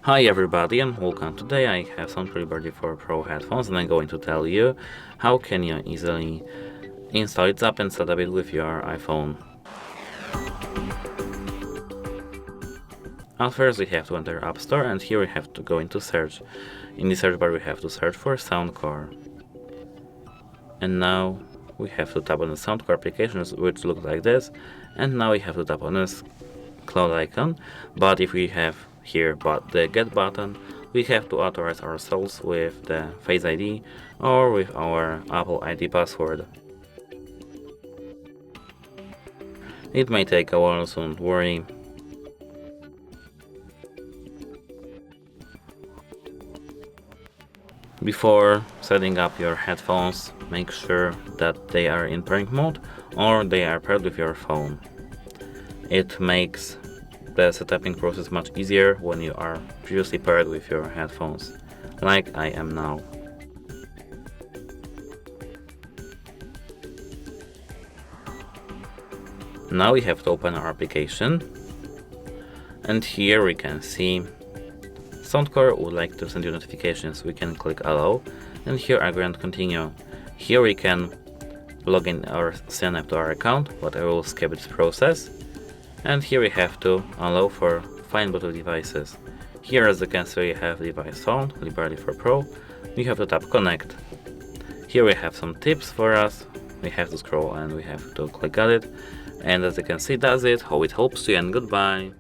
Hi everybody and welcome. Today I have SOUNDCORE Liberty 4 Pro headphones and I'm going to tell you how can you easily install it up and set up it with your iPhone. At first we have to enter App Store and here we have to go into search. In the search bar we have to search for SOUNDCORE. And now we have to tap on the SOUNDCORE applications, which look like this, and now we have to tap on this cloud icon. But if we have here the get button, we have to authorize ourselves with the Face ID or with our Apple ID password. It may take a while, so don't worry. Before setting up your headphones, make sure that they are in pairing mode or they are paired with your phone. It makes the setuping process much easier when you are previously paired with your headphones, like I am now. Now we have to open our application, and here we can see SOUNDCORE would like to send you notifications. We can click allow, and here agree and continue. Here we can log in or sign up to our account, but I will skip this process. And here we have to allow for find Bluetooth devices. Here, as you can see, we have device found, Liberty 4 Pro. We have to tap connect. Here we have some tips for us. We have to scroll and we have to click on it. And as you can see, that's it. Hope it helps you and goodbye.